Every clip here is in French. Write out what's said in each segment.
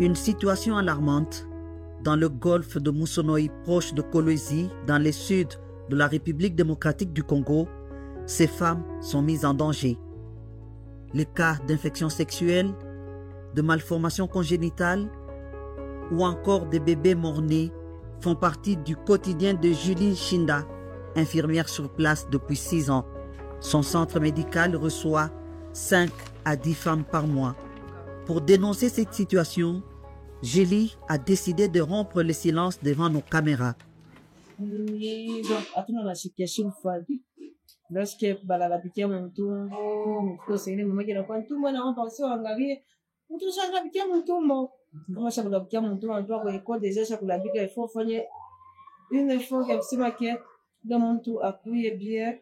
Une situation alarmante dans le golfe de Moussonoï, proche de Kolwezi, dans le sud de la République démocratique du Congo. Ces femmes sont mises en danger. Les cas d'infections sexuelles, de malformations congénitales ou encore des bébés morts-nés font partie du quotidien de Julie Shinda, infirmière sur place depuis 6 ans. Son centre médical reçoit 5 à 10 femmes par mois. Pour dénoncer cette situation, Julie a décidé de rompre le silence devant nos caméras. Lorsque balalapikia mtumbo mkosene mmoja na kwa mtumbo na wao sio angalie mtu shanga pikia mtumbo kama shanga pikia mtumbo anatoa kwa iko deja shanga pikia il faut faire une fois que kusema que le mtu akuye bien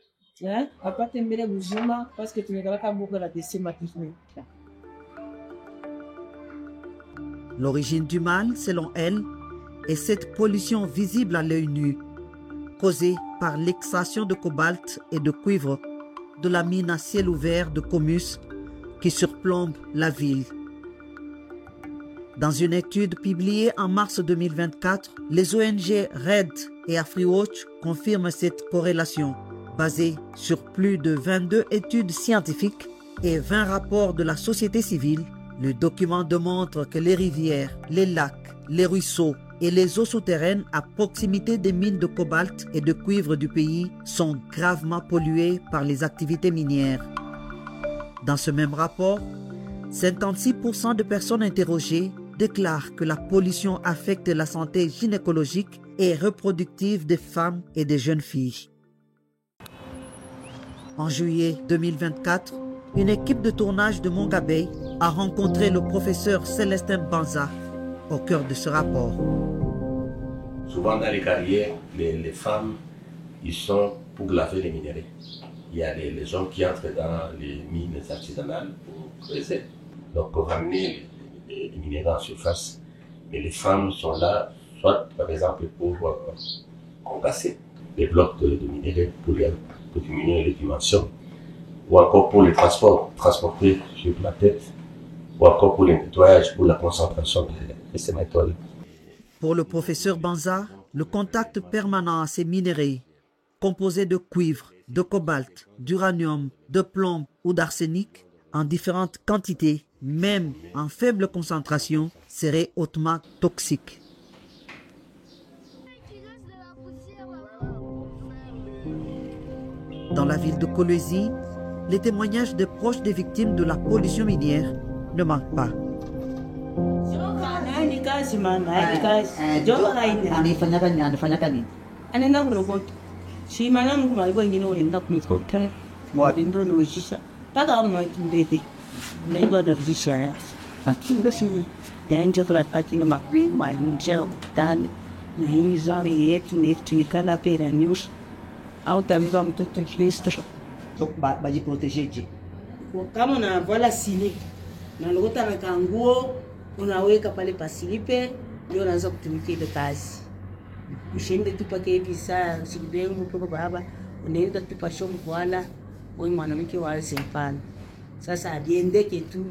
apate mbele bujuma parce que tumekalaka mboka la desema kifuni. L'origine du mal, selon elle, est cette pollution visible à l'œil nu, causée par l'extraction de cobalt et de cuivre de la mine à ciel ouvert de Comus qui surplombe la ville. Dans une étude publiée en mars 2024, les ONG RED et AfriWatch confirment cette corrélation, basée sur plus de 22 études scientifiques et 20 rapports de la société civile. Le document démontre que les rivières, les lacs, les ruisseaux et les eaux souterraines à proximité des mines de cobalt et de cuivre du pays sont gravement polluées par les activités minières. Dans ce même rapport, 56% de personnes interrogées déclarent que la pollution affecte la santé gynécologique et reproductive des femmes et des jeunes filles. En juillet 2024, une équipe de tournage de Mongabey a rencontré le professeur Célestin Banza au cœur de ce rapport. Souvent dans les carrières, les femmes, ils sont pour laver les minéraux. Il y a les hommes qui entrent dans les mines artisanales pour creuser, donc pour ramener les minéraux en surface. Mais les femmes sont là, soit par exemple pour compasser les blocs de minéraux pour diminuer les dimensions, ou encore pour le transport, transporter sur la tête, ou encore pour le nettoyage, pour la concentration de ces métaux. Pour le professeur Banza, le contact permanent à ces minéraux, composés de cuivre, de cobalt, d'uranium, de plomb ou d'arsenic, en différentes quantités, même en faible concentration, serait hautement toxique. Dans la ville de Kolwezi, les témoignages des proches des victimes de la pollution minière ne manquent pas. Kama unavala sili na logota na kanguo unaweka pale pasilipe ndio unaanza kutumikia ile kazi. Ushinde tu pake hivi saa sibengu kutoka baba unaenda tu pa shop wala wewe mwanamke wa sempana. Sasa adiendeke tu.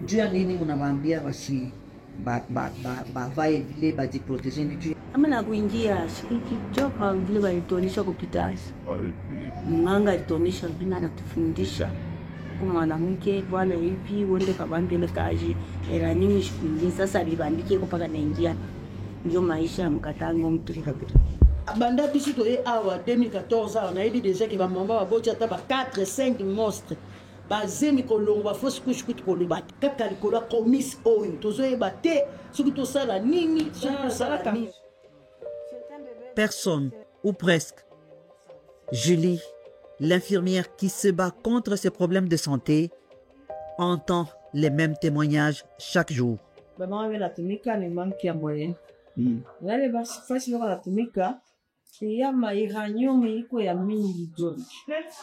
Njia nini unawaambia basi bavae vile bajiproteje ni Ama na kuingia kichoka vile walitonisha kupita. Mnganga alitonisha vile anatufundisha kama mwanamke bwana hivi uende kabambi ile kazi era nini shughuli sasa libandike kwa paka naingia ndio maisha ya mkatango mtu kabisa. Banda bisu to awa 2014 on a dit déjà que va mamba wa bocha taba 4 5 monstres bazemi kolongwa fosi kushikuti koluba kaka likola komis oyo tozoyeba te soki tosala nini soki tosala nini. Personne, ou presque. Julie, l'infirmière qui se bat contre ses problèmes de santé, entend les mêmes témoignages chaque jour. Maman avait la tumika ni manki ya moyen. Là les fasi la tumika ya mairanyo miko ya mingi joni.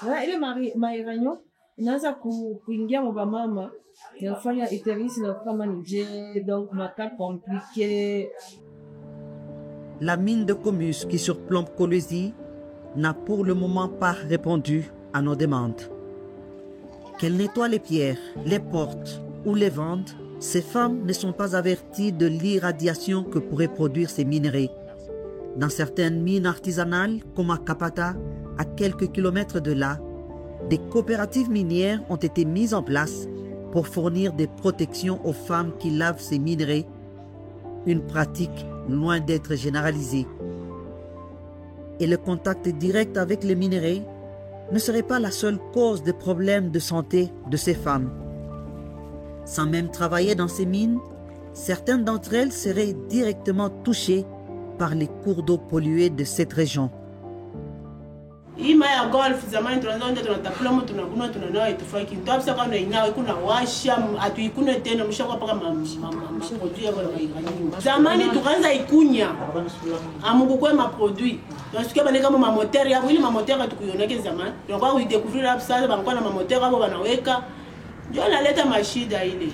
Là ile mairanyo inaanza kuingia mwa mama inafanya iterisi na kama ni je donc maka compliqué. La mine de Comus qui surplombe Kolwezi n'a pour le moment pas répondu à nos demandes. Qu'elle nettoie les pierres, les portes ou les vende Ces femmes ne sont pas averties de l'irradiation que pourraient produire ces minerais. Dans certaines mines artisanales, comme à Kapata, à quelques kilomètres de là, des coopératives minières ont été mises en place pour fournir des protections aux femmes qui lavent ces minerais, une pratique loin d'être généralisée. Et le contact direct avec les minerais ne serait pas la seule cause des problèmes de santé de ces femmes. Sans même travailler dans ces mines, certaines d'entre elles seraient directement touchées par les cours d'eau pollués de cette région. Hii maji ya golf zamani tunaanza tunatapula mtu tunakuna tunanawa itufaki. Ndio hapo kama inawe kuna washa atuikune tena mshaka paka produit kwa maigani. Zamani tukaanza ikunya. Amukukwe ma produit. Tunasikia bale kama ma moteur ya ile ma moteur tukuyoneke zamani. Tunakuwa kuidécouvrir hapo sasa banakuwa na ma moteur hapo wanaweka. Ndio inaleta mashida ile.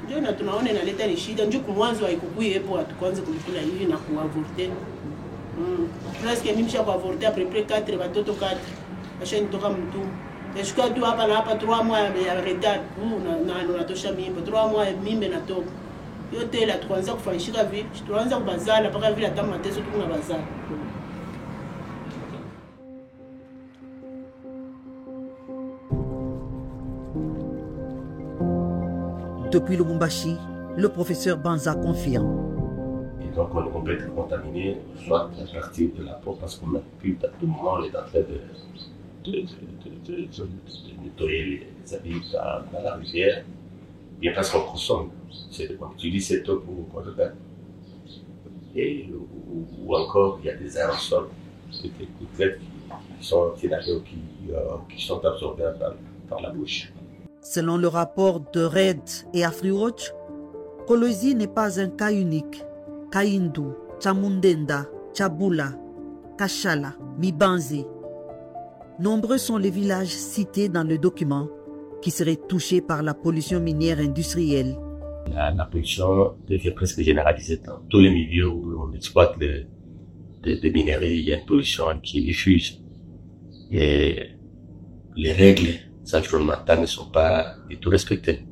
Ndio na tunaona inaleta ni shida. Ndio kumwanzo haikukui hapo atuanze kulikula hivi na kuavorter. Presque mimi nisha kuavorter à peu près 4 watoto 4. Acha nitoka mtu. Nashika tu hapa na hapa 3 mois ya retard. Na natosha mimba 3 mois mimba natoka. Yote la tuanza kufanyishika vipi? Tuanza kubazala mpaka vile hata mateso tukuna bazala. Depuis Lubumbashi, le professeur Banza confirme. Et donc on peut être contaminé, soit à partir de la peau, parce qu'on a pu à tout moment on est en train de nettoyer les habits dans la rivière, bien parce qu'on consomme, on utilise cette eau pour le bain. Et ou encore il y a des aérosols, des gouttelettes qui sont antinataux, qui sont absorbés par la bouche. Selon le rapport de RED et AfriWatch, Kolwezi n'est pas un cas unique. Kaindu, Chamundenda, Chabula, Kachala, Mibanzi. Nombreux sont les villages cités dans le document qui seraient touchés par la pollution minière industrielle. La pollution devient presque généralisée dans tous les milieux où on exploite des minéraux. Il y a une pollution qui diffuse. Et les règles environnementales ne sont pas du tout respectées.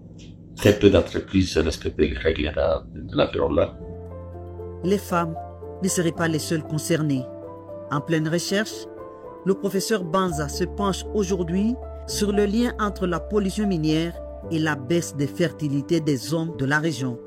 Très peu d'entreprises respectent les règles de l'environnement. Les femmes ne seraient pas les seules concernées. En pleine recherche, le professeur Banza se penche aujourd'hui sur le lien entre la pollution minière et la baisse de fertilité des hommes de la région.